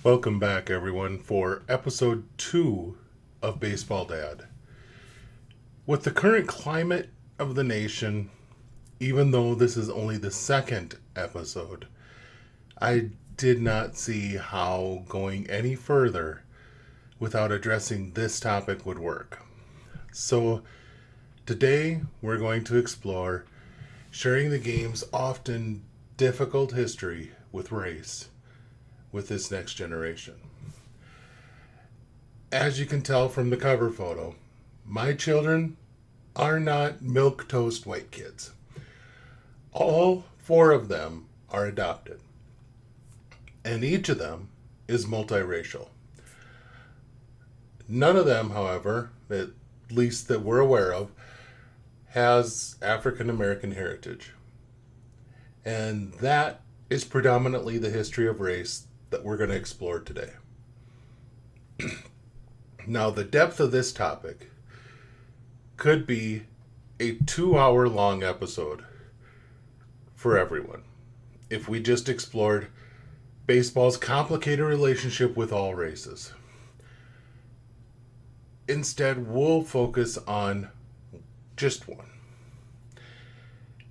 Welcome back, everyone, for episode 2 of Baseball Dad. With the current climate of the nation, even though this is only the second episode, I did not see how going any further without addressing this topic would work. So, today we're going to explore sharing the game's often difficult history with race with this next generation. As you can tell from the cover photo, my children are not milquetoast white kids. All 4 of them are adopted, and each of them is multiracial. None of them, however, at least that we're aware of, has African American heritage. And that is predominantly the history of race that we're going to explore today. Now, the depth of this topic could be a 2-hour long episode for everyone if we just explored baseball's complicated relationship with all races. Instead, we'll focus on just one.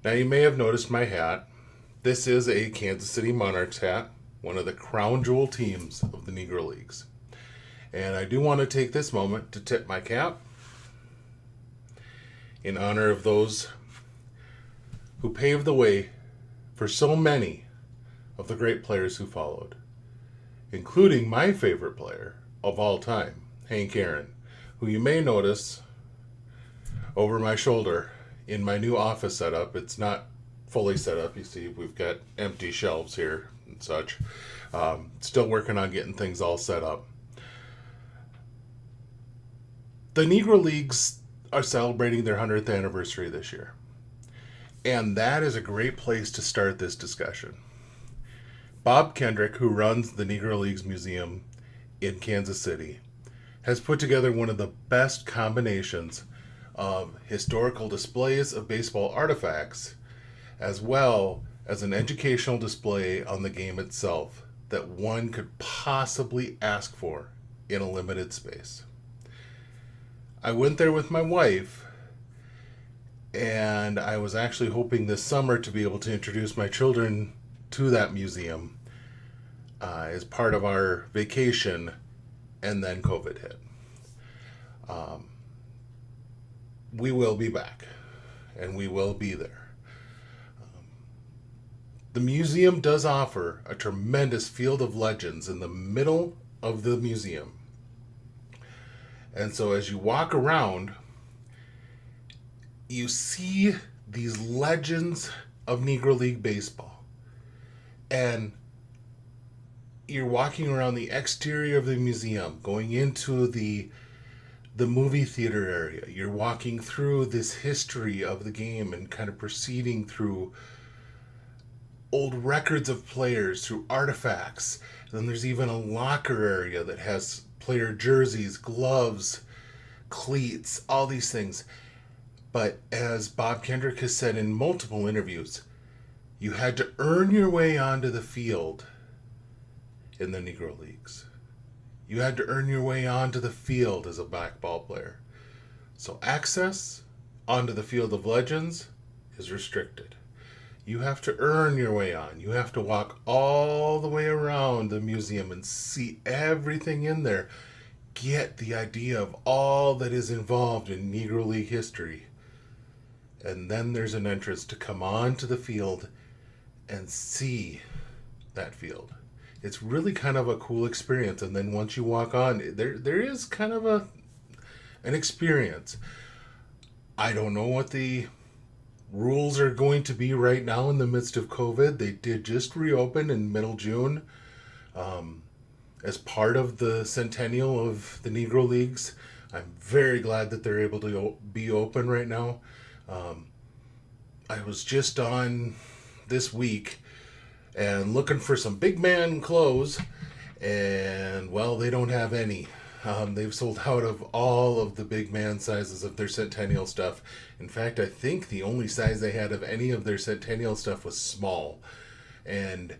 Now, you may have noticed my hat. This is a Kansas City Monarchs hat, one of the crown jewel teams of the Negro Leagues. And I do want to take this moment to tip my cap in honor of those who paved the way for so many of the great players who followed, including my favorite player of all time, Hank Aaron, who you may notice over my shoulder in my new office setup. It's not fully set up. You see, we've got empty shelves here and such. Still working on getting things all set up. The Negro Leagues are celebrating their 100th anniversary this year. And that is a great place to start this discussion. Bob Kendrick, who runs the Negro Leagues Museum in Kansas City, has put together one of the best combinations of historical displays of baseball artifacts, as well as an educational display on the game itself that one could possibly ask for in a limited space. I went there with my wife, and I was actually hoping this summer to be able to introduce my children to that museum as part of our vacation, and then COVID hit. We will be back, and we will be there. The museum does offer a tremendous field of legends in the middle of the museum. And so as you walk around, you see these legends of Negro League baseball. And you're walking around the exterior of the museum, going into the movie theater area. You're walking through this history of the game and kind of proceeding through old records of players, through artifacts. And then there's even a locker area that has player jerseys, gloves, cleats, all these things. But as Bob Kendrick has said in multiple interviews, you had to earn your way onto the field in the Negro Leagues. You had to earn your way onto the field as a black ball player. So access onto the field of legends is restricted. You have to earn your way on. You have to walk all the way around the museum and see everything in there. Get the idea of all that is involved in Negro League history. And then there's an entrance to come onto the field and see that field. It's really kind of a cool experience. And then once you walk on, there is kind of an experience. I don't know what the rules are going to be right now in the midst of COVID. They did just reopen in middle June as part of the centennial of the Negro Leagues. I'm very glad that they're able to be open right now. I was just on this week and looking for some big man clothes, and well, they don't have any. They've sold out of all of the big man sizes of their centennial stuff. In fact, I think the only size they had of any of their centennial stuff was small. And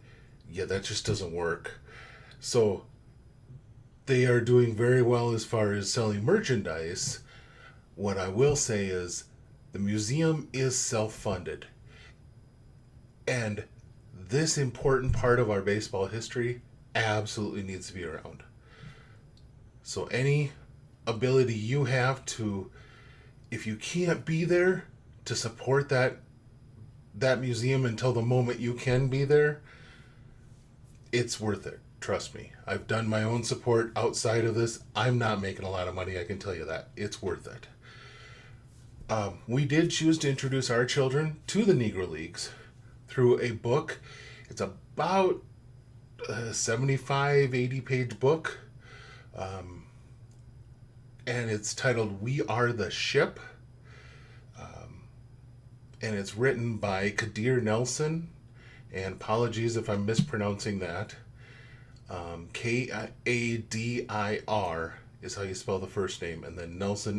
yeah, that just doesn't work. So they are doing very well as far as selling merchandise. What I will say is the museum is self funded. And this important part of our baseball history absolutely needs to be around. So, any ability you have to, if you can't be there, to support that museum until the moment you can be there, it's worth it. Trust me. I've done my own support outside of this. I'm not making a lot of money, I can tell you that. It's worth it. We did choose to introduce our children to the Negro Leagues through a book. It's about a 75, 80 page book. And it's titled We Are the Ship. And it's written by Kadir Nelson. And apologies if I'm mispronouncing that. Kadir is how you spell the first name. And then Nelson,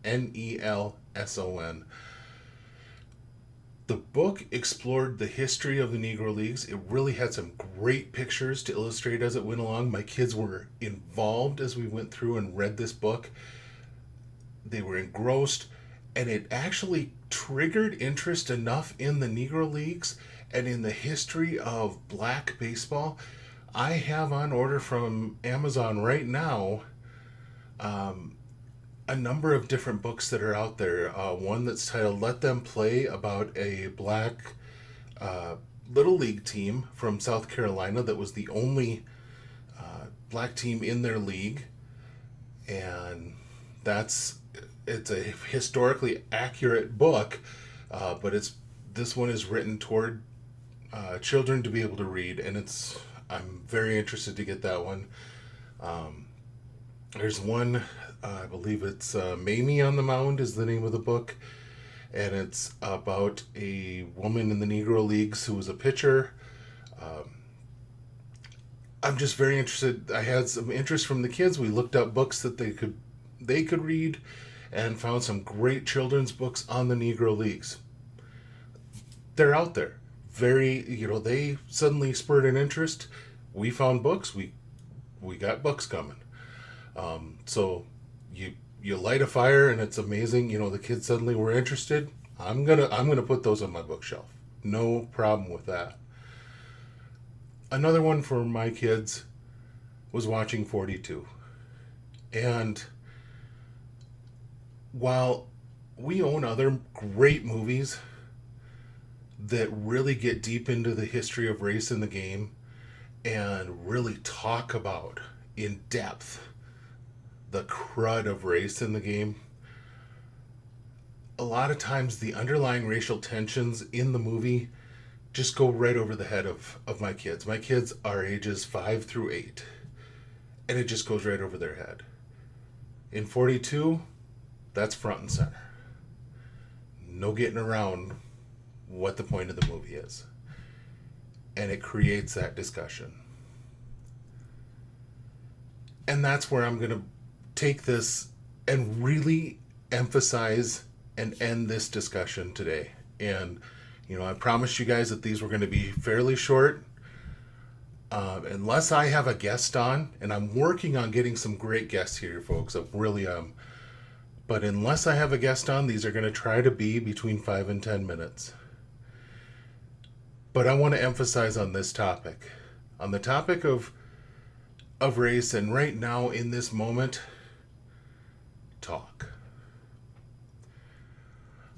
Nelson. The book explored the history of the Negro Leagues. It really had some great pictures to illustrate as it went along. My kids were involved as we went through and read this book. They were engrossed, and it actually triggered interest enough in the Negro Leagues and in the history of black baseball. I have on order from Amazon right now a number of different books that are out there. One that's titled Let Them Play, about a black little league team from South Carolina that was the only black team in their league. And it's a historically accurate book, but this one is written toward children to be able to read, and I'm very interested to get that one. There's one, I believe it's Mamie on the Mound is the name of the book, and it's about a woman in the Negro Leagues who was a pitcher. I'm just very interested. I had some interest from the kids. We looked up books that they could read, and found some great children's books on the Negro Leagues. They're out there. They suddenly spurred an interest. We found books. We got books coming. So you light a fire and it's amazing. The kids suddenly were interested. I'm gonna put those on my bookshelf. No problem with that. Another one for my kids was watching 42. And while we own other great movies that really get deep into the history of race in the game and really talk about in depth the crud of race in the game, a lot of times the underlying racial tensions in the movie just go right over the head of my kids. My kids are ages 5 through 8, and it just goes right over their head. In 42, that's front and center. No getting around what the point of the movie is. And it creates that discussion. And that's where I'm going to take this and really emphasize and end this discussion today. And, I promised you guys that these were going to be fairly short. Unless I have a guest on, and I'm working on getting some great guests here, folks. I really am. But unless I have a guest on, these are going to try to be between 5 and 10 minutes. But I want to emphasize on this topic. On the topic of race, and right now in this moment, talk.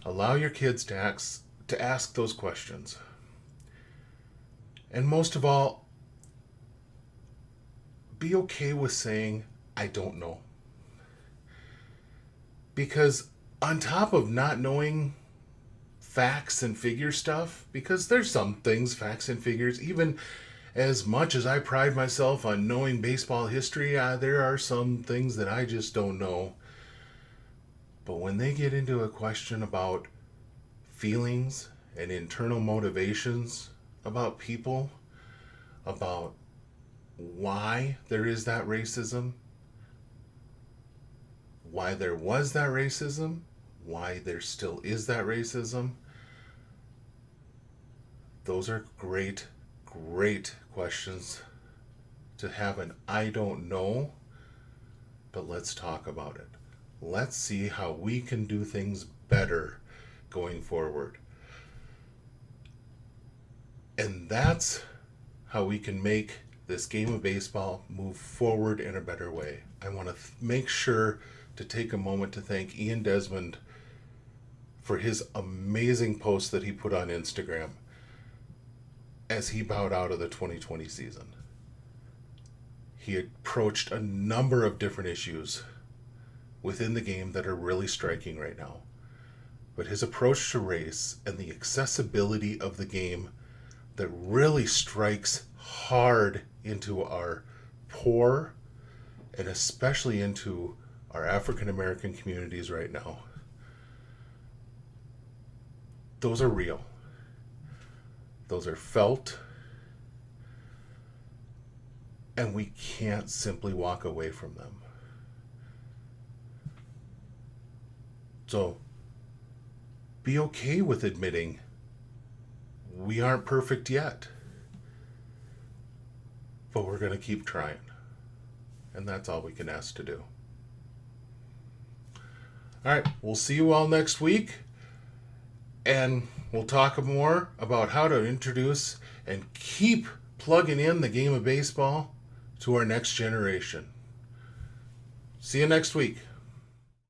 Allow your kids to ask those questions. And most of all, be okay with saying, I don't know. Because on top of not knowing facts and figure stuff, because there's some things, facts and figures, even as much as I pride myself on knowing baseball history, there are some things that I just don't know. But when they get into a question about feelings and internal motivations about people, about why there is that racism, why there was that racism, why there still is that racism, those are great questions to have an I don't know, but let's talk about it. Let's see how we can do things better going forward. And that's how we can make this game of baseball move forward in a better way. I want to make sure to take a moment to thank Ian Desmond for his amazing post that he put on Instagram as he bowed out of the 2020 season. He approached a number of different issues within the game that are really striking right now. But his approach to race and the accessibility of the game that really strikes hard into our poor and especially into our African American communities right now. Those are real. Those are felt. And we can't simply walk away from them. So be okay with admitting we aren't perfect yet. But we're going to keep trying. And that's all we can ask to do. All right, we'll see you all next week. And we'll talk more about how to introduce and keep plugging in the game of baseball to our next generation. See you next week.